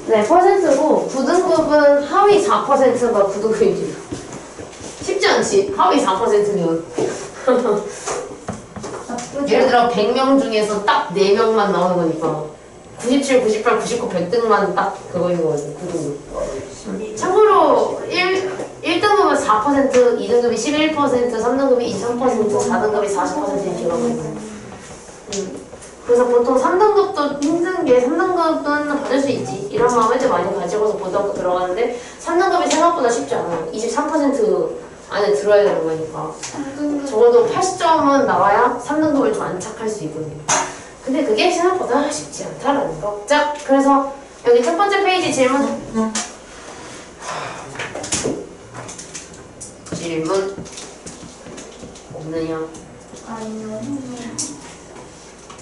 네, 퍼센트고 9등급은 하위 4%가 9등급입니다. 쉽지 않지? 하위 4%면. 예를 들어 100명 중에서 딱 4명만 나오는 거니까 97, 98, 99, 100등만 딱 그거인 거거든. 9등급. 참고로 1등급은 4%, 2등급이 11%, 3등급이 23%, 4등급이 40%인 경우가 있어요. 그래서 보통 3등급도 힘든 게 3등급은 받을 수 있지 이런 마음을 좀 많이 가지고서 고등학교 들어가는데 3등급이 생각보다 쉽지 않아요. 23% 안에 들어야 되는 거니까 적어도 80점은 나와야 3등급을 좀 안착할 수 있거든요. 근데 그게 생각보다 쉽지 않다라는 거. 자, 그래서 여기 첫 번째 페이지 질문 없느냐? 아니요.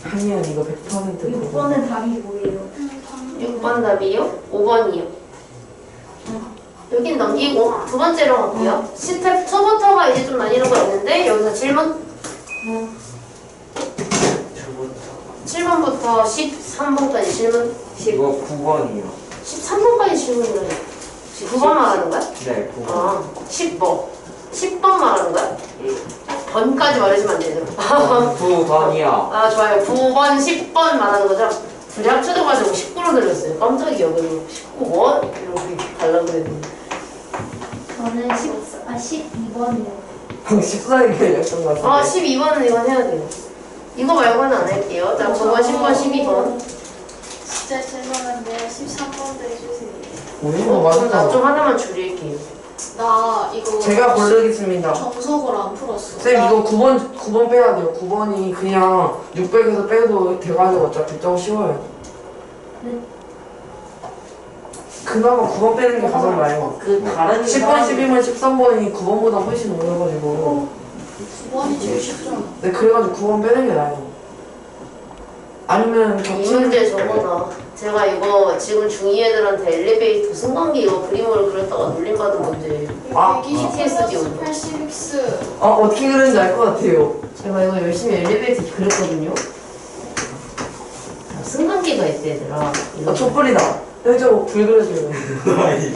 한이야 이거 100% 6번의 답이 뭐예요? 6번 답이요? 5번이요. 여긴 넘기고 두 번째로 갈게요. 스텝 2부터가 이제 좀 나뉘는 거 있는데 여기서 질문 7번부터 13번까지 질문 이거 9번이요. 13번까지 질문이라니 9번 말하는 거야? 네, 9번. 아 10번 말하는 거야? 번까지 말해주면 안 되죠? 9번이요. 아 좋아요. 9번, 10번 말하는 거죠? 둘이 합쳐져가지고 19로 들렸어요. 깜짝이야. 그리고 19번? 이렇게 달라고 그랬는데 저는 12번이요. 14일에 였던 것 같은데. 아 12번은 이건 해야 돼요. 이거 말고는 안 할게요. 자 9번, 10번, 12번 진짜 죄송한데 13번도 해주세요. 우리는 나 맞았다. 좀 하나만 줄일게요. 나 이거 제가 고르겠습니다. 정석을 안 풀었어. 쌤 이거 9번 빼야 돼요. 9번이 그냥 600에서 빼도 돼가지고 어차피 좀 쉬워요. 네. 그나마 9번 빼는 게 가장 나아요. 그 다른 10번, 12번, 13번이 9번보다 훨씬 어려가지고. 9번이 제일 쉽잖아. 네, 그래가지고 9번 빼는 게 나아요. 아니면 이 문제 저거다. 제가 이거 지금 중2 애들한테 엘리베이터 승강기 이거 그림으로 그렸다가 놀림받은 문제예요. 아, PTSD 오죠. 80x. 어떻게 그랬는지 알 것 같아요. 제가 이거 열심히 엘리베이터 그렸거든요. 승강기가 있대 얘들아. 촛불이다. 저 불 그려줘요.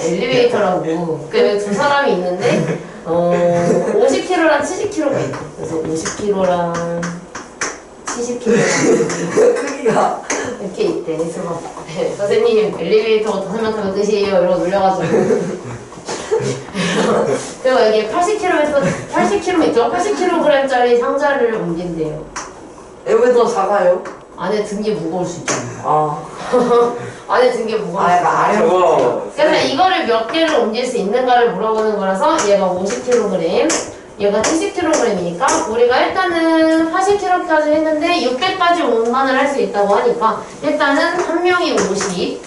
엘리베이터라고. 두 사람이 있는데 50kg랑 70kg가 있대. 그래서 50kg랑 70kg랑 크기가. 이렇게 있대. 그래서 네, 선생님 엘리베이터 5명 타면 끝이에요. 이러고 놀려가지고. 그리고 여기 80kg짜리 상자를 옮긴대요. 왜 더 작아요? 안에 든 게 무거울 수 있잖아. 아. 안에 든 게 무거울 수 있잖아. 아래. 저거 그래서 이거를 몇 개를 옮길 수 있는가를 물어보는 거라서 얘가 50kg, 얘가 70kg이니까 우리가 일단은 80kg까지 했는데 600까지 운반을 할 수 있다고 하니까 일단은 한 명이 50,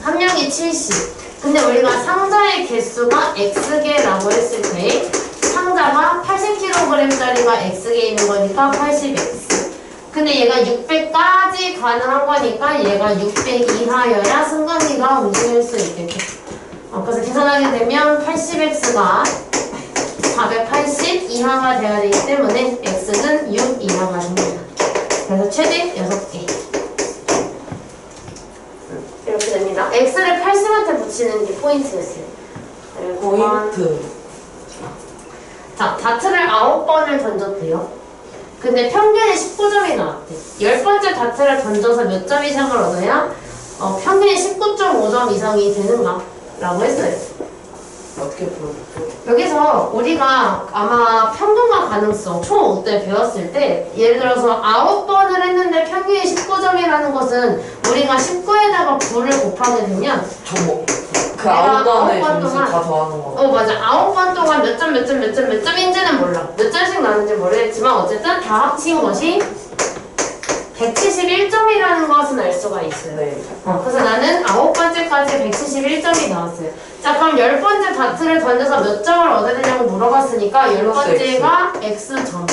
한 명이 70. 근데 우리가 상자의 개수가 X개라고 했을 때 상자가 80kg짜리가 X개 있는 거니까 80X. 근데 얘가 600까지 가능한 거니까 얘가 600 이하여야 승강기가 움직일 수 있겠죠. 그래서 계산하게 되면 80X가 480 이하가 돼야 되기 때문에 X는 6 이하가 됩니다. 그래서 최대 6개. 이렇게 됩니다. X를 80한테 붙이는 게 포인트였어요. 포인트. 자, 다트를 9번을 던졌대요. 근데 평균이 19점이 나왔대. 10번째 다트를 던져서 몇 점 이상을 얻어야 평균이 19.5점 이상이 되는가? 라고 했어요. 어떻게 풀어줬죠? 여기서 우리가 아마 평균과 가능성 총 5대 배웠을 때 예를 들어서 9번을 했는데 평균이 19점이라는 것은 우리가 19에다가 9를 곱하게 되면 그 내가 9번의 9번 점수 동안 다 더하는 거. 맞아. 9번 동안 몇 점인지는 몰라. 몇 점씩 나는지 모르겠지만 어쨌든 다 합친 것이 171점이라는 것은 알 수가 있어요. 네. 그래서 나는 9번째까지 171점이 나왔어요. 자, 그럼 10번째 다트를 던져서 몇 점을 얻어야 되냐고 물어봤으니까 10번째가 X점.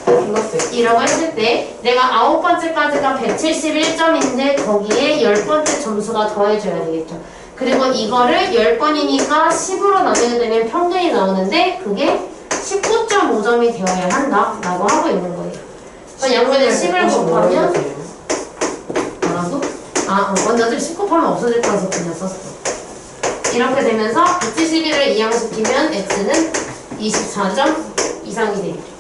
플러스 이라고 했을 때 내가 9번째까지가 171점인데 거기에 10번째 점수가 더해줘야 되겠죠. 그리고 이거를 10번이니까 10으로 나누게 되면 평균이 나오는데 그게 19.5점이 되어야 한다 라고 하고 있는 거예요. 그럼 양면에 10을 곱하면 뭐라고? 먼저 19하면 없어질 거라서 그냥 썼어. 이렇게 되면서 171을 이항시키면 x는 24점 이상이 되겠죠.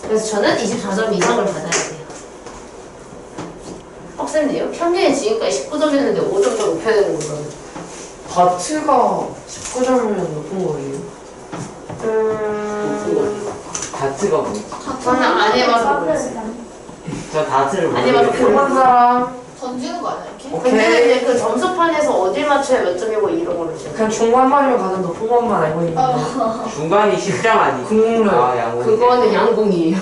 그래서 저는 24점 이상을 받아야 돼요. 빡센데요? 평균이 지금까지 19점이었는데 5점 더 높여야 되는 거거든요. 다트가 19점이면 높은 거예요? 다트가 뭐지? 저는 안 해봐서 모르겠어요. 저 다트를 안 해봐서 해본 모르겠어요. 사람 던지는 거 아니야 이렇게? 근데 오케이. 이제 그 점수판에서 어딜 맞춰야 몇 점이고 이런 걸로 있어요. 그냥 중간반이면 가장 높은 것만 알고 있는데 중간이 10점 아니지? 국룰. 아 양호. 그거는 양궁이에요.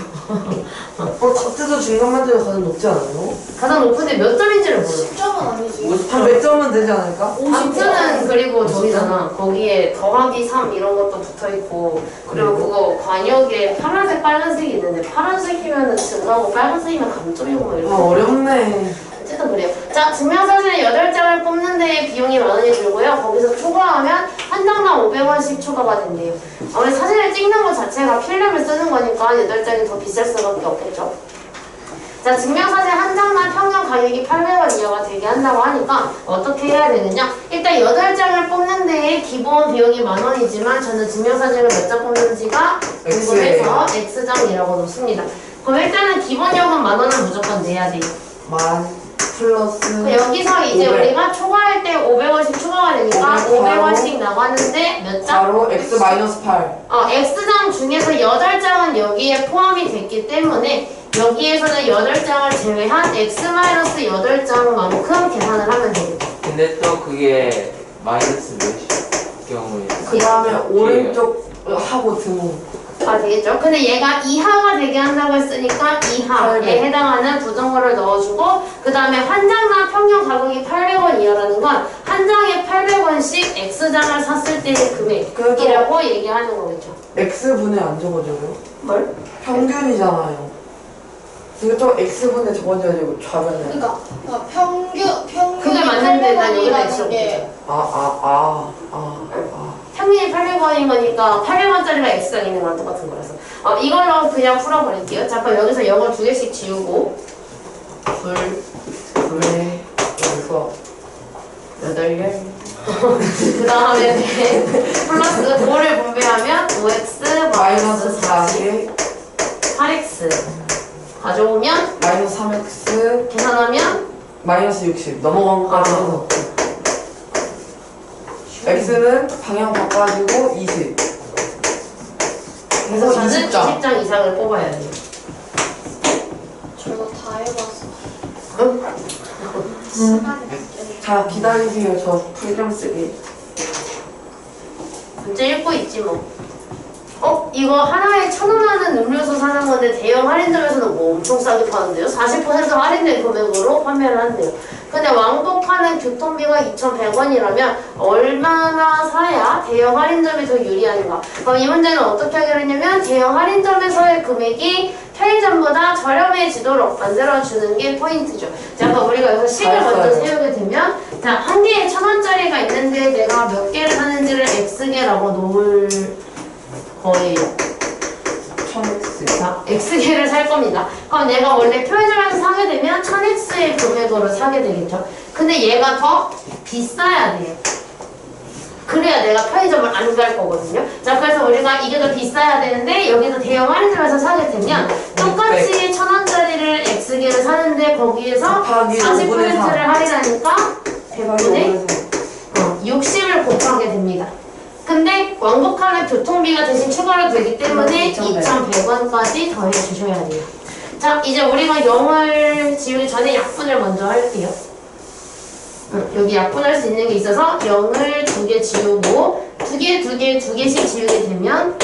다트도 중간반대가 가장 높지 않아요? 가장 높은데 몇 점인지를 몰라요. 10점은 아니지. 한 몇 점은 되지 않을까? 다트는 그리고 저기잖아. 거기에 더하기 3 이런 것도 붙어있고 그리고 그거 관역에 파란색 빨간색이 있는데 파란색이면 증가고 빨간색이면 감점이고 막 아 이렇게 어렵네. 어쨌든 그래요. 자, 증명사진 8장을 뽑는 데에 비용이 10,000원이 들고요. 거기서 초과하면 한 장당 500원씩 초과가 된대요. 아무래도 사진을 찍는 것 자체가 필름을 쓰는 거니까 8장이 더 비쌀 수밖에 없겠죠. 자, 증명사진 한 장당 평균 가격이 800원 이하가 되게 한다고 하니까 어떻게 해야 되느냐? 일단 8장을 뽑는 데에 기본 비용이 10,000원이지만 저는 증명사진을 몇 장 뽑는지가 궁금해서 X장이라고 놓습니다. 그럼 일단은 기본 요금 10,000원은 무조건 내야 돼요. 만 플러스 여기서 이제 500. 우리가 초과할 때 500원씩 초과가 되니까 500 500원씩 나가는데 몇 장? 바로 x 마이너스 8. X장 중에서 8장은 여기에 포함이 됐기 때문에 여기에서는 8장을 제외한 X-8장만큼 계산을 하면 되겠죠. 근데 또 그게 마이너스 몇이 경우에. 그 다음에 오른쪽 하고 등호. 아, 되겠죠? 근데 얘가 이하가 되게 한다고 했으니까 이하에 800. 해당하는 부정어를 넣어주고 그 다음에 한 장당 평균 가격이 800원 이하라는 건 한 장에 800원씩 X장을 샀을 때의 금액이라고 얘기하는 거겠죠. x분에 안 적어줘요? 뭘? 평균이잖아요. 이거 좀 x분에 적어줘야지 좌변에. 그러니까 평균이 그게 맞는데 난 여기다 800원이라는 게 평균이 800원인 거니까 800원짜리가 X장 있는 거랑 똑같은 거라서 이걸로 그냥 풀어버릴게요. 자, 그럼 여기서 영어 2개씩 지우고 둘에 여기서 8열 그 다음에 플러스 5를 분배하면 5x 마이너스 4에 8x 가져오면 마이너스 3x 계산하면 마이너스 60 넘어간 거까지 해서 x는 방향 바꿔가지고 20 그래서 저는 20장 20장 이상을 뽑아야 돼요. 저 이거 다 해봤어. 자 기다리세요. 저 풀좀 쓰기. 문제 읽고 있지 뭐. 이거 하나에 1,000원 하는 음료수 사는 건데 대형 할인점에서는 뭐 엄청 싸게 파는데요? 40% 할인된 금액으로 판매를 한대요. 근데 왕복하는 교통비가 2,100원이라면 얼마나 사야 대형 할인점이 더 유리한가? 그럼 이 문제는 어떻게 하기로 했냐면 대형 할인점에서의 금액이 편의점보다 저렴해지도록 만들어주는 게 포인트죠. 자, 그럼 우리가 여기서 식을 먼저 세우게 되면 자, 한 개에 1,000원짜리가 있는데 내가 몇 개를 사는지를 X개라고 놓을 거예요. 1000x 자, X개를 살 겁니다. 그럼 내가 원래 편의점에서 사게 되면 1000X의 금액으로 사게 되겠죠. 근데 얘가 더 비싸야 돼요. 그래야 내가 편의점을 안 갈 거거든요. 자, 그래서 우리가 이게 더 비싸야 되는데 여기서 대형 할인점에서 사게 되면 똑같이 1,000원짜리를 X개를 사는데 거기에서 곱하기 40%를 5분의 4. 할인하니까 100분의 60을 곱하게 됩니다. 근데 왕복하는 교통비가 대신 추가로 되기 때문에 2,100원까지 더해주셔야 돼요. 자, 이제 우리가 0을 지우기 전에 약분을 먼저 할게요. 여기 약분할 수 있는 게 있어서 0을 2개 지우고 2개씩 지우게 되면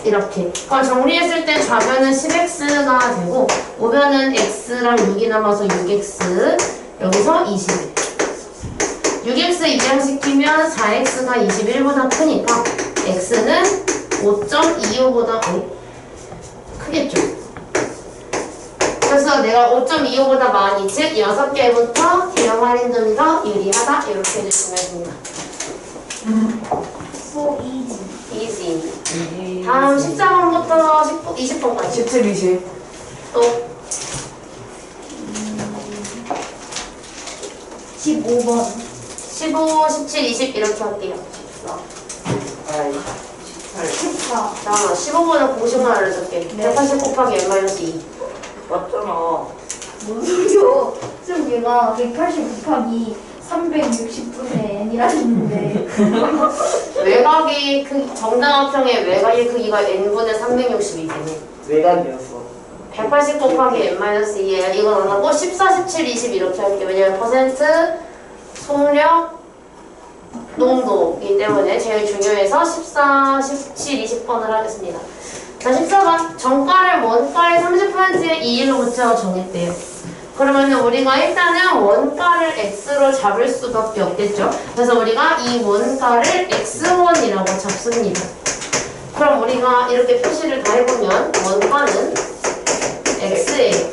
이렇게. 그럼 정리했을 때 좌변은 10x가 되고 우변은 x랑 6이 남아서 6x 여기서 21. 6x 이항시키면 4x가 21보다 크니까 x는 5.25보다 크겠죠. 그래서 내가 5.25보다 많이 즉 6개부터 대형 할인점이 더 유리하다 이렇게 해주시면 됩니다. So easy. easy. 다음 14번부터 20번까지 17, 20 또 15번. 15, 17, 20 이렇게 할게요. 14. 잠깐만, 15번은 공식만 알려줄게. 네. 180 곱하기 n-2. 맞잖아. 뭔 소리요? 좀 얘가 180 곱하기 360분의 n이라는데. 외곽이 정당합형의 외곽의 크기가 n분의 360이긴 해. 외곽이었어. 180 곱하기 n-2에 이건 안 하고 14, 17, 20 이렇게 할게. 왜냐면 퍼센트, 속력, 농도이기 때문에 제일 중요해서 14, 17, 20번을 하겠습니다. 자, 14번. 정가를 원가의 30%의 2일로부터 정했대요. 그러면 우리가 일단은 원가를 x로 잡을 수밖에 없겠죠. 그래서 우리가 이 원가를 x1이라고 잡습니다. 그럼 우리가 이렇게 표시를 다 해보면 원가는 x예요.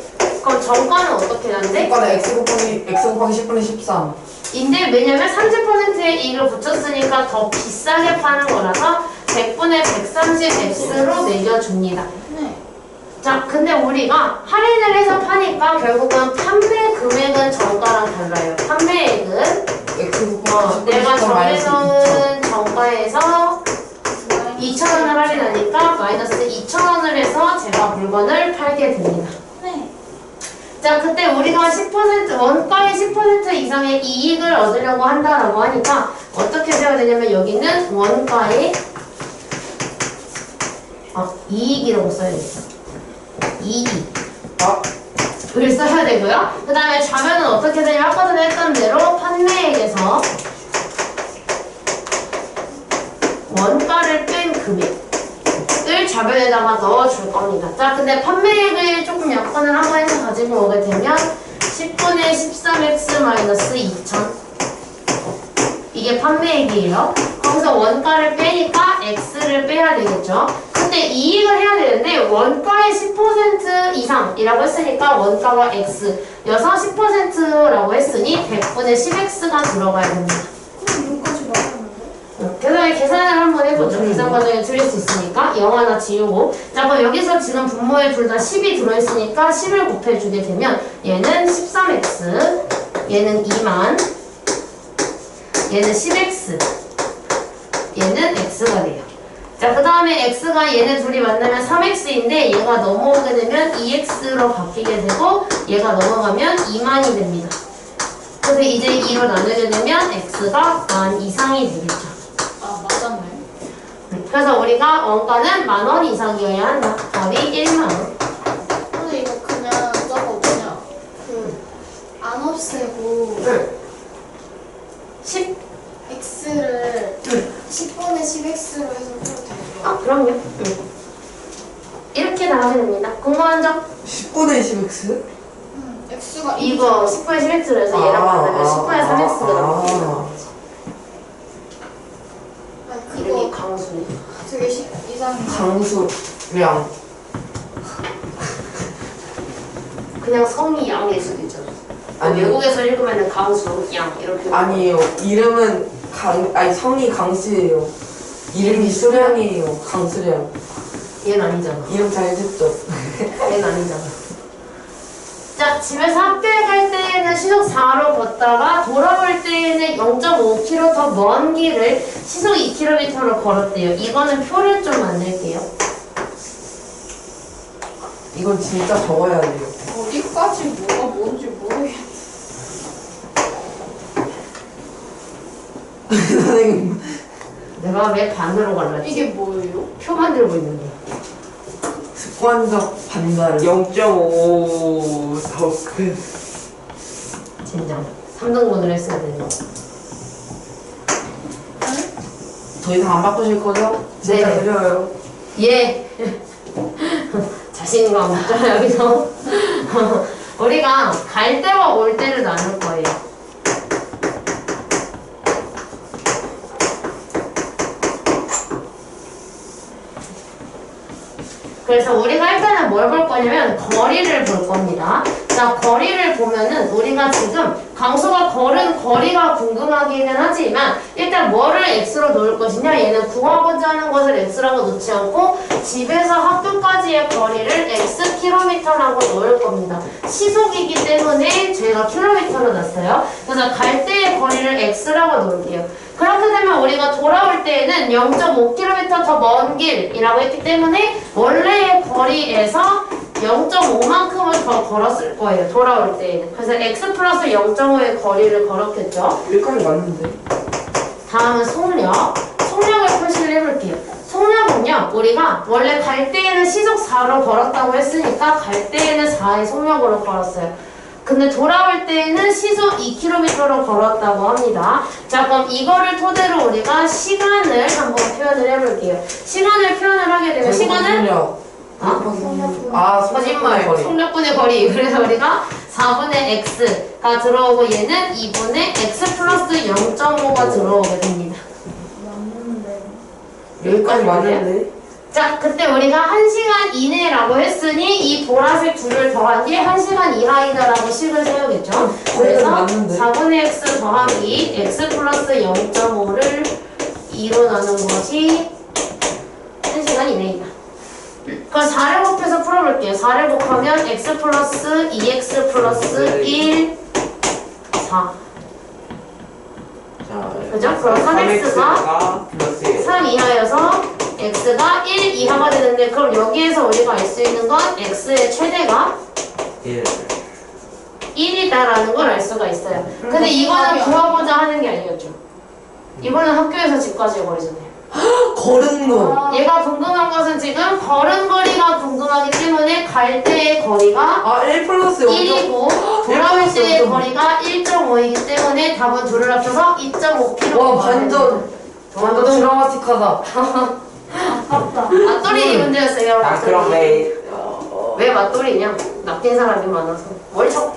그럼 정가는 어떻게 되는데? 아까 x 곱하기 10분의 13. 인데 왜냐면 30%의 이익을 붙였으니까 더 비싸게 파는 거라서 100분의 130x로 매겨줍니다. 네. 자, 근데 우리가 할인을 해서 파니까 결국은 판매 금액은 정가랑 달라요. 판매액은 x 곱하기 10분의 내가 13 마이너스 2천. 정해놓은 정가에서 2,000원을 할인하니까 마이너스 2,000원을 해서 제가 물건을 팔게 됩니다. 네. 자, 그때 우리가 10% 원가의 10% 이상의 이익을 얻으려고 한다라고 하니까 어떻게 돼야 되냐면 여기는 원가의 이익이라고 써야겠다. 이익을 써야 되고요. 그 다음에 좌변은 어떻게 되냐면 아까 전에 했던 대로 판매액에서 원가를 뺀 금액을 좌변에다가 넣어줄 겁니다. 자, 근데 판매액을 조금 약관을 한번 해서 가지고 오게 되면 10분의 13x-2000 이게 판매액이에요. 거기서 원가를 빼니까 x를 빼야 되겠죠. 근데 이익을 해야 되는데 원가의 10% 이상이라고 했으니까 원가가 x 여서 10%라고 했으니 100분의 10x가 들어가야 됩니다. 그럼 여기까지 나왔는데? 그다음에 계산을 한번 해보죠. 계산 과정에 틀릴 수 있으니까 0 하나 지우고. 자, 그럼 여기서 지금 분모에 둘 다 10이 들어있으니까 10을 곱해주게 되면 얘는 13x, 얘는 2만, 얘는 10x, 얘는 x가 돼요. 자, 그 다음에 x가 얘네 둘이 만나면 3x인데 얘가 넘어오게 되면 2x로 바뀌게 되고 얘가 넘어가면 2만이 됩니다. 그래서 이제 2로 나누게 되면 x가 만 이상이 되겠죠. 아, 맞았네. 그래서 우리가 원가는 10,000원 이상이어야 한다. 답이 10,000원. 근데 이거 그냥 저거 뭐냐. 안 없애고 10. x를 10분의 10x로 해서 풀어도 되죠. 아, 그럼요. 이렇게 나가게 됩니다. 궁금한 점? 10분의 10x? x가 이거 10분의 10x로 해서 얘랑 만나면 10분의 3x가 나옵니다. 아니, 이름이 그거 강수네. 되게 이상해. 강수량. 그냥 성이 양일 수도 있잖아. 아니. 외국에서 읽으면 강수, 양 이렇게. 아니에요. 이름은 성이 강씨예요. 이름이 수량이에요. 강수량. 얘는 아니잖아. 이름 잘 듣죠? 얘는 아니잖아. 자, 집에서 학교에 갈 때에는 시속 4로 걷다가 돌아올 때에는 0.5km 더 먼 길을 시속 2km로 걸었대요. 이거는 표를 좀 만들게요. 이건 진짜 적어야 돼요. 어디까지 뭐가 뭔지 모르겠어. 선생님. 내가 왜 반으로 갈랐지? 이게 뭐예요? 표 만들고 있는데. 습관적 반발. 0.5 더 큰. 젠장. 3등분을 했어야 되는 더 이상 안 바꾸실 거죠? 진짜 네네. 드려요. 예. 자신감 없죠, 여기서. 우리가 갈 때와 올 때를 나눌 거예요. 그래서 우리가 일단은 뭘 볼 거냐면 거리를 볼 겁니다. 자, 거리를 보면은 우리가 지금 강수가 걸은 거리가 궁금하기는 하지만 일단 뭐를 x로 놓을 것이냐, 얘는 구하고자 하는 것을 x라고 놓지 않고 집에서 학교까지의 거리를 xkm라고 놓을 겁니다. 시속이기 때문에 제가 킬로미터로 놨어요. 그래서 그래서 갈 때의 거리를 x라고 놓을게요. 그렇게 되면 우리가 돌아올 때에는 0.5km 더 먼 길이라고 했기 때문에 원래의 거리에서 0.5만큼을 더 걸었을 거예요. 돌아올 때에는. 그래서 x 플러스 0.5의 거리를 걸었겠죠. 여기까지 맞는데. 다음은 속력. 속력을 표시를 해볼게요. 속력은요, 우리가 원래 갈 때에는 시속 4로 걸었다고 했으니까 갈 때에는 4의 속력으로 걸었어요. 근데 돌아올 때에는 시속 2km로 걸었다고 합니다. 자, 그럼 이거를 토대로 우리가 시간을 한번 표현을 해볼게요. 시간을 표현을 하게 되면 시간은 거짓말. 거리. 속력분의 거리. 그래서 우리가 4분의 x가 들어오고 얘는 2분의 x 플러스 0.5가 들어오게 됩니다. 맞는데. 여기까지 맞는데. 자, 그때 우리가 1시간 이내라고 했으니 이 보라색 둘을 더한 게 1시간 이하이다라고 식을 세우겠죠. 그래서 맞는데. 4분의 x 더하기 x 플러스 0.5를 2로 나눈 것이 1시간 이내이다. 그럼 4를 곱해서 풀어볼게요. 4를 곱하면 x 플러스 2x 플러스 1, 4. 자, 그죠? 그럼 3x가 플러스 1. 3 이하여서 x가 1 이하가 되는데 그럼 여기에서 우리가 알 수 있는 건 x의 최대가 1. 1이다라는 걸 알 수가 있어요. 근데 이거는 구하고자 하는 게 아니었죠. 이거는 학교에서 집까지의 거리잖아요. 걸은 거. 얘가 궁금한 것은 지금 걸은 거리가 궁금하기 때문에 갈 때의 거리가 1 플러스 0. 1이고 돌아올 때의 거리가 1.5이기 때문에 답은 둘을 합쳐서 2.5km. 와, 완전 드라마틱하다. 아깝다. 맞돌이 문제였어요. 아, 그럼 왜? 왜 맞돌이냐? 낚인 사람이 많아서 월척.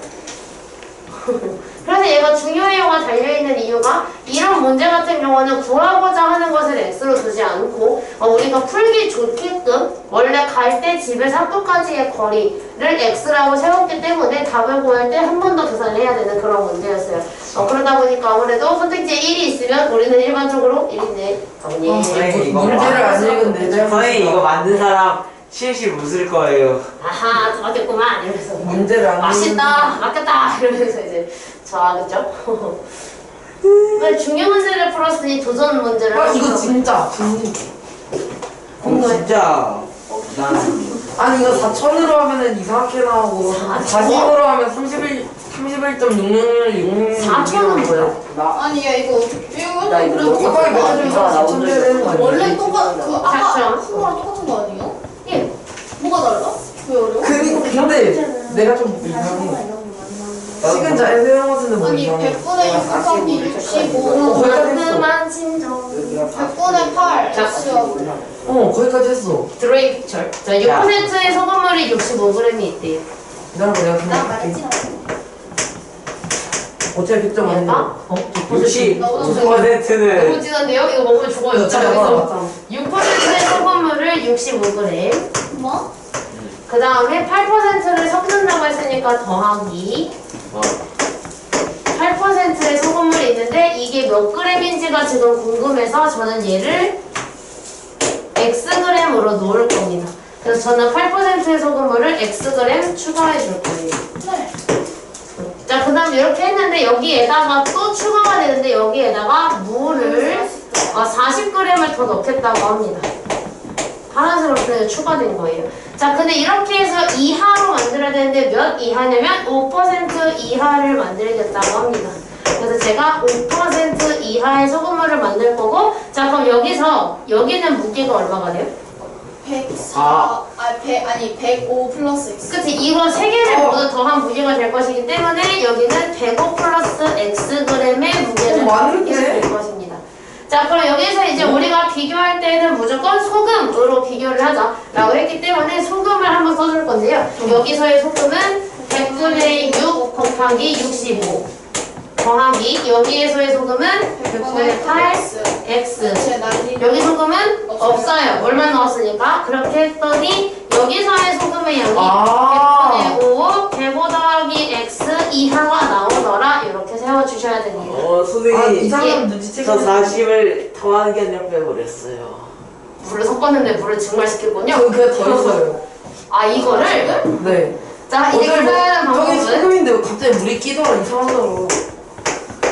그래서 얘가 중요해요가 달려있는 이유가 이런 문제 같은 경우는 구하고자 하는 것을 x로 두지 않고 우리가 풀기 좋게끔 원래 갈 때 집에서 학교까지의 거리를 x라고 세웠기 때문에 답을 구할 때 한 번 더 계산을 해야 되는 그런 문제였어요. 그러다 보니까 아무래도 선택지에 1이 있으면 우리는 일반적으로 1이네. 선생님 이거 문제를 안 읽은데. 선생님 이거 만든 사람 실실 웃을 거예요. 아하, 또 맞겠구만 이러면서 문제를 안 맛있다, 맞겠다 이러면서 이제 좋아하겠죠? 왜 중요 문제를 풀었으니 도전 문제를 이거 하시더라고요. 진짜. 진짜 난 아니 이거 4천으로 하면은 이상하게 나오고 40으로 하면 31.666 4천은 뭐야? 아니 야 이거 나 이거 이번에 method를 4천 돼야 되는 거 아니야? 원래 똑같 그 아까 작전. 그거랑 똑같은 거 아니에요? 예. 뭐가 달라? 왜 어려워? 근데 내가 좀 이상해. 시간 잘 세워서는 뭐 아니 이상해. 100분의 6 곱하기 65 거기까지 했어. 그만 진정. 100분의 8 X하고 거기까지 했어. 드로잉 픽처. 자, 6%의 소금물이 65g이 있대요. 기다려봐, 내가 나 생각할게. 말했지. 어차피 100점 안 얘가? 돼. 60%는 너무 진한데요? 이거 먹으면 죽어요. 자, 진짜 여기서 많아. 6%의 소금물을 65g. 뭐? 그 다음에 8%를 섞는다고 했으니까 더하기 8%의 소금물이 있는데 이게 몇 g인지가 지금 궁금해서 저는 얘를 xg으로 놓을 겁니다. 그래서 저는 8%의 소금물을 xg 추가해 줄 거예요. 네. 자, 그 다음 이렇게 했는데 여기에다가 또 추가가 되는데 여기에다가 물을 40g을 더 넣겠다고 합니다. 파란색으로 그냥 추가된 거예요. 자, 근데 이렇게 해서 이하로 만들어야 되는데 몇 이하냐면 5% 이하를 만들겠다고 합니다. 그래서 제가 5% 이하의 소금물을 만들 거고, 자, 그럼 여기는 무게가 얼마가 돼요? 104 105 플러스 X. 그치, 이거 3개를 모두 더한 무게가 될 것이기 때문에 여기는 105 플러스 xg의 무게를 맞는데? 될 것입니다. 자, 그럼 여기서 이제 우리가 비교할 때는 무조건 소금으로 비교를 하자라고 했기 때문에 소금을 한번 써줄 건데요. 여기서의 소금은 100분의 6 곱하기 65 더하기 여기에서의 소금은 100분의 8 x. 제 난리. 여기 소금은 없어요. 물만 넣었으니까. 그렇게 했더니 여기서의 소금의 양이 100분의 5, 105 더하기 x 이하가 나오더라. 이렇게 세워주셔야 됩니다. 선생님 이상한 눈치채기. 저 40을 더하는 게 아니라 빼버렸어요. 물을 섞었는데 물을 증발시켰군요. 그게 더 있어요. 아, 이거를? 네. 자, 이제 계산하는 저기 방법은 소금인데 갑자기 물이 끼더라 이상하더라.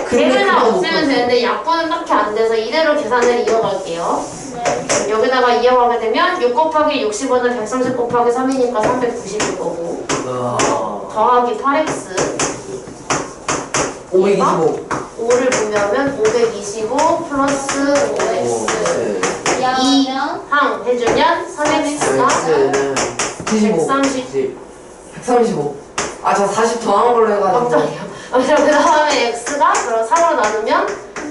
근데 100을 다 그거 못 없애면 봤어. 되는데 약분은 딱히 안 돼서 이대로 계산을 이어갈게요. 네. 여기다가 이어가게 되면 6 곱하기 60은 130 곱하기 3이니까 390일 거고 더하기 8x 525. 5를 분배하면 525 플러스 5x 이하면 2항 해주면 3x가 X는 95. 130 135. 아, 저 40 더한 걸로 해가지고. 깜짝이야. 그 다음에 x가 그럼 4로 나누면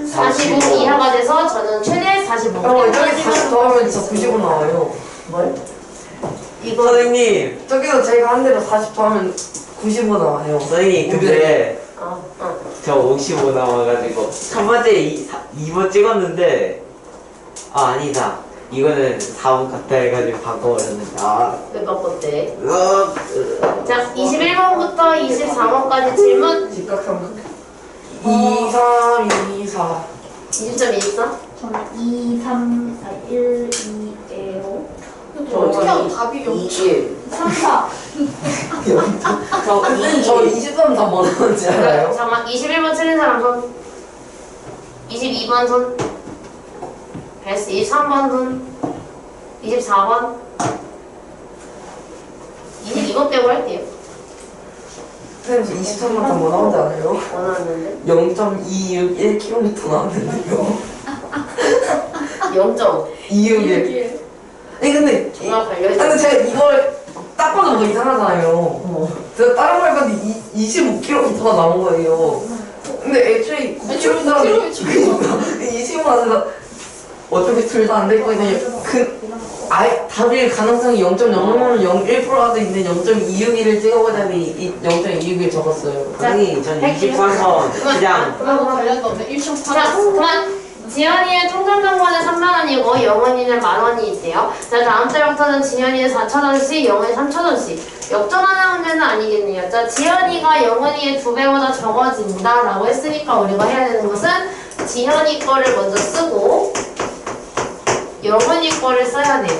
45 45. 이하가 돼서 저는 최대 45. 저기 40 더하면 진짜 95 나와요. 뭘? 이거 선생님 저기서 제가 한 대로 40 더하면 95 나와요. 선생님 근데 어. 저 55 나와가지고 첫 번째 2번 찍었는데 아니다 이거는 4번 같다 해가지고 바꿔버렸는데 왜 바꿨대? 으, 자, 21번부터 24번까지 질문. 직각삼각. 2, 3, 2, 4. 20점 있어? 저는 2, 3, 1, 2에요. 이거 어떻게 하면 답이 0점 3, 4. 저 23 다 뭐 나오는지 알아요? 잠깐만, 21번 틀린 사람 손. 22번 손. 베스 23번 손. 24번. 22번 빼고 할게요. 선생님 23만 다 뭐 나오는지 알아요? 원하는데. 0.261km 나왔는데요. 0.261. 아니 근데 정말 관련이 근데 제가 이걸 딱 봐도 뭐 이상하잖아요. 제가 다른 거 해봤는데 25km가 나온 거예요. 근데 애초에 9km 20km에서 어차피 둘 다 안 될 거거든요. 아예 답일 가능성이 0.001%가 돼 있는데 0.261을 찍어보자니 이 0.261 적었어요. 선생님 전 할게요. 23번 그냥 그거하고 관련도 없네 1.8 자, 그만. 지연이의 통장정보는 3만원이고 영원이는 만원이 있대요. 자, 다음 달부터는 지연이는 4,000원씩, 영원이 3,000원씩. 역전하는 문제는 아니겠네요. 자, 지연이가 영원이의 2배보다 적어진다 라고 했으니까 우리가 해야 되는 것은 지연이 거를 먼저 쓰고 영원이 거를 써야 돼요.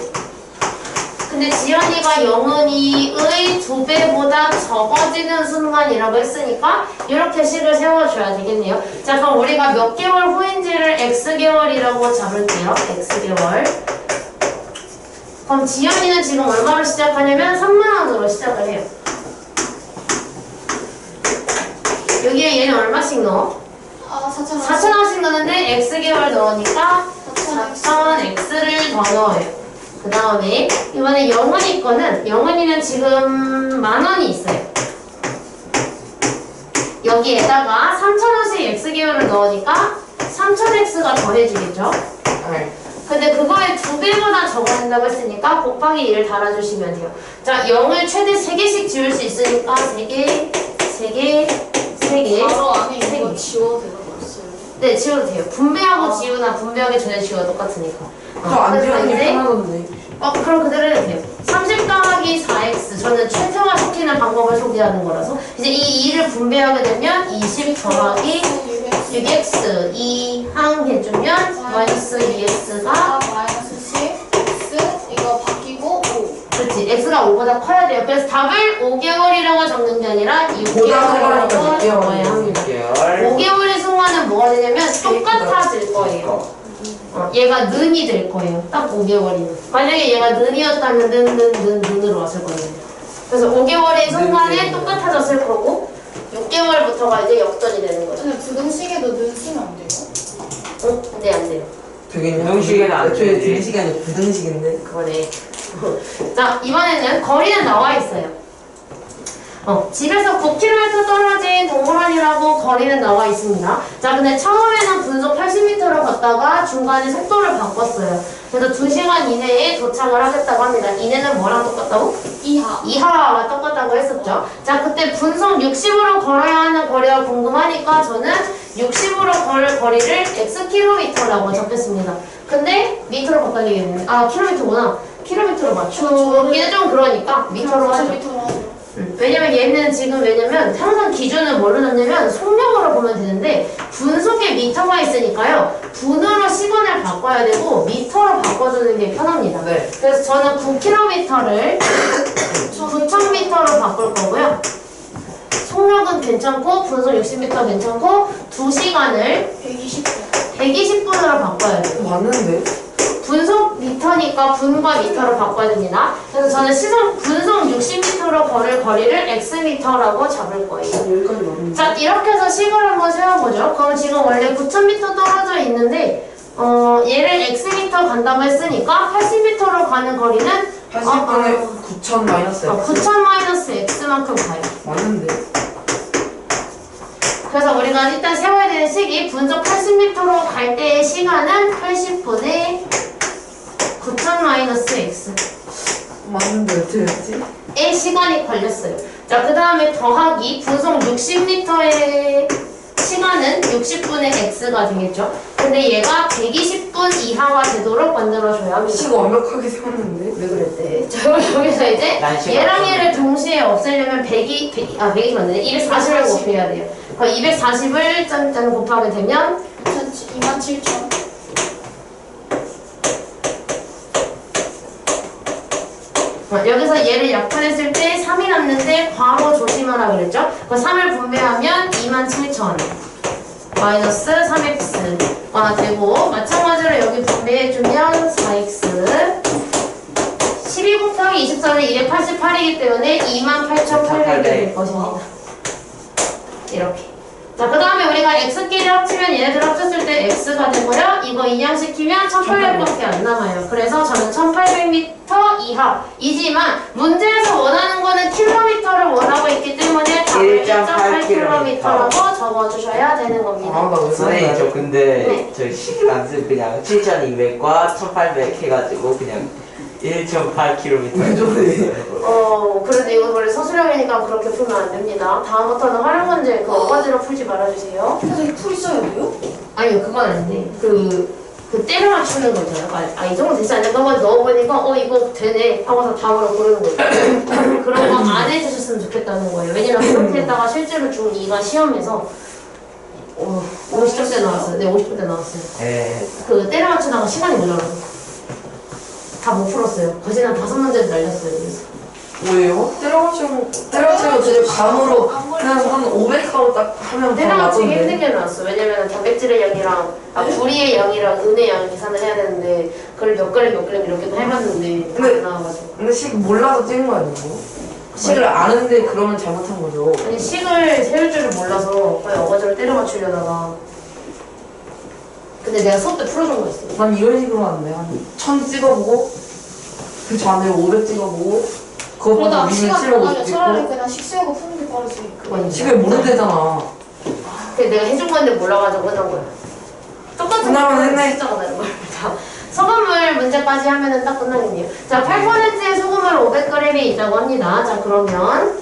근데 지연이가 영은이의 2배보다 적어지는 순간이라고 했으니까 이렇게 식을 세워줘야 되겠네요. 자, 그럼 우리가 몇 개월 후인지를 X개월이라고 잡을게요. X개월. 그럼 지연이는 지금 얼마로 시작하냐면 3만원으로 시작을 해요. 여기에 얘는 얼마씩 넣어? 4,000원 4,000원씩 넣는데 X개월 넣으니까 4,000X를 더 넣어요. 그 다음에 이번에 영은이 거는 영은이는 지금 만원이 있어요. 여기에다가 3,000원씩 X개월을 넣으니까 3,000X가 더해지겠죠? 네. 근데 그거에 2배보다 적어진다고 했으니까 곱하기 1을 달아주시면 돼요. 자, 0을 최대 3개씩 지울 수 있으니까 3개, 3개, 3개. 바로 안에 세 이거 개. 지워도 되는 거였어요 네, 지워도 돼요. 분배하고 지우나 분배하기 전에 지우가 똑같으니까. 저안 그래서 지우는 게 이제 편하던데. 그럼 그대로 해도 돼요. 30 더하기 4x. 저는 최소화시키는 방법을 소개하는 거라서. 이제 이 2를 분배하게 되면 20 더하기 6x. 2항 해주면 마이너스 2x가 마이너스 10 x 이거 바뀌고 5 그렇지. x가 5보다 커야 돼요. 그래서 답을 5개월이라고 적는 게 아니라 보다 커가니까 6개월이라고 6개월. 적어야 합니다. 5개월의 순간은 뭐가 되냐면 똑같아질 거예요. 얘가 는이 될 거예요. 딱 5개월이면. 만약에 얘가 는이었다면 는으로 왔을 거예요. 그래서 5개월의 순간에 똑같아졌을 거고 6개월부터가 이제 역전이 되는 거죠. 근데 부등식에도 는 쓰면 안 돼요? 네, 안 돼요. 되게 부등식에는 안 애초에 되지. 등식이 아니고 부등식인데. 그거네. 자, 이번에는 거리는 나와 있어요. 집에서 9km 떨어진 동물원이라고 거리는 나와 있습니다. 자, 근데 처음에는 분속 80m로 걷다가 중간에 속도를 바꿨어요. 그래서 2시간 이내에 도착을 하겠다고 합니다. 이내는 뭐랑 똑같다고? 이하가 똑같다고 했었죠. 자, 그때 분속 60으로 걸어야 하는 거리가 궁금하니까 저는 60으로 걸을 거리를 xkm라고 적겠습니다. 근데 미터로 바꿔야겠는데, 킬로미터구나. 킬로미터로 맞추기는 좀 그러니까 미터로 하죠. 미터로 하죠 왜냐면 얘는 지금 항상 기준을 뭘로 잡냐면 속력으로 보면 되는데 분속에 미터가 있으니까요. 분으로 시간을 바꿔야 되고 미터로 바꿔주는 게 편합니다. 네. 그래서 저는 9km를 9,000m로 바꿀 거고요. 속력은 괜찮고 분속 60m 괜찮고 2시간을 120분. 120분으로 바꿔야 돼요. 맞는데? 분속 미터니까 분과 미터로 바꿔야 됩니다. 그래서 저는 분속 60m로 걸을 거리를 x미터라고 잡을 거예요. 여기까지 맞는데? 자, 이렇게 해서 식을 한번 세워보죠. 그럼 지금 원래 9,000m 떨어져 있는데 얘를 x미터 간다고 했으니까 80m로 가는 거리는 80분에 9,000 마이너스 X. 9,000 마이너스 x만큼 가요. 맞는데? 그래서 우리가 일단 세워야 되는 식이 분속 80m로 갈 때의 시간은 80분의 9,000 마이너스 x 맞는데 어떻게 했지? 의 시간이 걸렸어요. 자, 그 다음에 더하기 분속 60m의 시간은 60분의 x가 되겠죠. 근데 얘가 120분 이하가 되도록 만들어줘야 합니다. 시가 완벽하게 세웠는데? 왜 그랬대? 자, 그럼 여기서 이제 난 시간 얘랑 없어. 얘를 동시에 없애려면 100이 맞네. 240을 곱해야 돼요. 그럼 240을 짠짠 곱하게 되면 27,000. 여기서 얘를 약분했을 때 3이 남는데 괄호 조심하라 그랬죠? 그 3을 분배하면 27,000 마이너스 3x가 되고 마찬가지로 여기 분배해주면 4x 12 곱하기 24는 288이기 때문에 28,800이 될 것입니다. 이렇게. 자, 그 다음에 우리가 x끼리 합치면 얘네들 합쳤을 때 x가 되고요. 이거 인양시키면 1800밖에 안 남아요. 그래서 저는 1800m 이하이지만 문제에서 원하는 거는 킬로미터를 원하고 있기 때문에 답을 1.8km라고 적어주셔야 되는 겁니다. 아, 나왜 선생님 저 근데 네. 저 식을 안 쓰고 그냥 7200과 1800 해가지고 그냥 1.8km. 그런데 이거 원래 서술형이니까 그렇게 풀면 안 됩니다. 다음부터는 활용 문제 그 어거지로 풀지 말아주세요. 선생님 풀 있어야 돼요? 아니요, 그건 아닌데. 그 때려 맞추는 거 있잖아요. 이 정도 되지 않을까? 한번 넣어보니까, 이거 되네. 하고서 답으로 고르는 거예요. 그런 거 안 해주셨으면 좋겠다는 거예요. 왜냐면 그렇게 했다가 실제로 중2가 시험에서, 50점 때 나왔어요. 네, 50점 때 나왔어요. 예. 그 때려 맞추다가 시간이 모자라서. 다 못 풀었어요. 거진 한 5문제를 날렸어요. 그래서. 뭐예요? 때려맞추면 되게 감으로 그냥 한 500하고 딱 하면 때려 맞추기 맞던데. 힘들게 나왔어. 왜냐면 단백질의 양이랑, 불이의 양이랑 은의 양 계산을 해야 되는데, 그걸 몇 그램 이렇게도 해봤는데, 다 안 나와가지고. 근데 식 몰라서 찍은 거 아니고? 식을 아는데 그러면 잘못한 거죠. 아니 식을 세울 줄을 몰라서 거의 어거지로 때려 맞추려다가 근데 내가 수업 때 풀어준 거 있어. 난 이런 식으로 하는데 한 1000 찍어보고 그 전에 500 찍어보고 그것보다 그러다 위면 시간 750 나가면 차라리 찍고 그냥 식수하고 푸는 게 빠르지. 그건 인정. 식을 모른대잖아. 근데 내가 해준 건데 몰라가지고 해놓은 거야. 똑같은 그나마 했네. 숫자가 나는 거야. 자, 소금물 문제까지 하면은 딱 끝나겠네요. 자, 8%의 소금물 500g이 있다고 합니다. 자, 그러면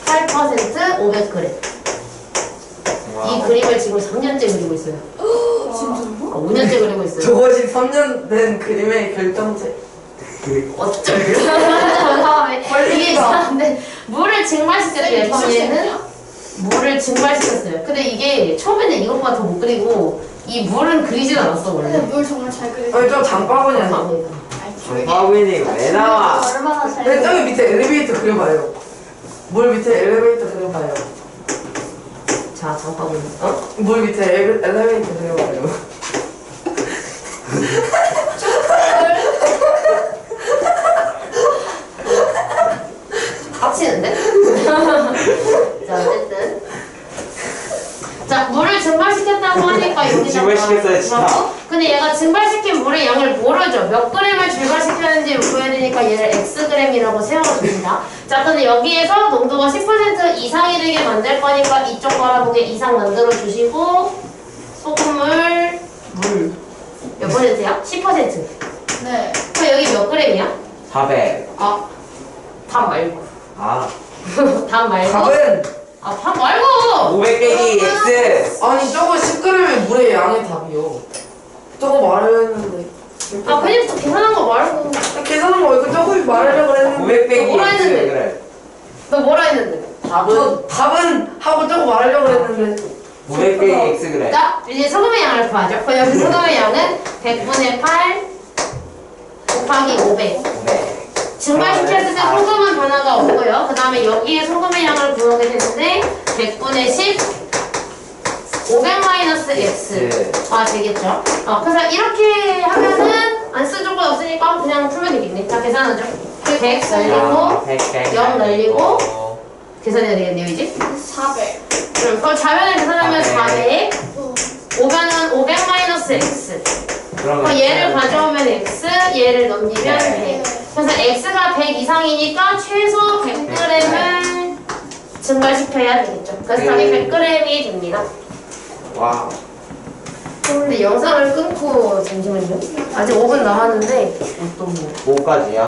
8% 500g. 이 그림을 지금 3년째 그리고 있어요. 진짜로? 5년째 그리고 있어요. 저것이 3년 된 그림의 결정체. 어쩔. 다음에 이게 이상한데 물을 증발시켰대요. 처음에는 물을 증발시켰어요. 근데 이게 처음에는 이것보다 더 못 그리고 이 물은 그리진 않았어 원래. 물 정말 잘 그리지. 아니 좀 장바구니 아니야? 감사합니다. 정파윈이 왜 나와? 얼마나 잘 근데 저기 밑에 엘리베이터 그려봐요. 물 밑에 엘리베이터 그려봐요. 자, 잠깐만요. 물 밑에 엘리베이터 그려봐요. 빡치는데? 자, 어쨌든. 자, 물을 증발시켰다고 하니까 여기다가. 증발시켰어요, 진짜. 그렇고, 근데 얘가 증발시킨 물의 양을 모르죠. 몇 그램을 증발시켰는지 보여야 되니까 얘를 xg이라고 세워줍니다. 자, 근데 여기에서 농도가 10% 이상이 되게 만들 거니까 이쪽 바라보게 이상 만들어주시고, 소금물, 물. 몇 퍼센트야? 10%. 네. 그럼 여기 몇 그램이야? 400. 답 말고. 아. 답 말고. 답은 답 말고! 500 빼기 X. 아니 저거 10g의 물의 양의 답이요. 저거 말했는데. 그냥 또 계산한 거 말고. 계산한 거 이거 저거 말하려고 했는데. 500 빼기 뭐라 X. 했는데? 그래. 너 뭐라 했는데? 저 답은 하고 저거 말하려고 했는데. 500 빼기 X 그래. 자, 이제 소금의 양을 구하죠. 그럼 여기 소금의 양은 100분의 8 곱하기 500. 500. 증발시켰을 때 소금은 변화가 없고요. 그 다음에 여기에 소금의 양을 구하게 되는데 100분의 10 500-x 되겠죠. 그래서 이렇게 하면은 안 쓸 조건 없으니까 그냥 풀면 되겠네. 자, 계산하죠. 100 날리고 0 날리고 계산해야 되겠네요, 이제. 400. 그럼 자변을 계산하면 400 500은 500-x. 그럼 얘를 가져오면 x, 얘를 넘기면 100. 그래서 x가 100 이상이니까 최소 100g을 증발시켜야 되겠죠. 그래서 답이 100g이 됩니다. 와. 근데 영상을 끊고 잠시만요. 아직 5분 남았는데 어떤 거? 뭐까지야?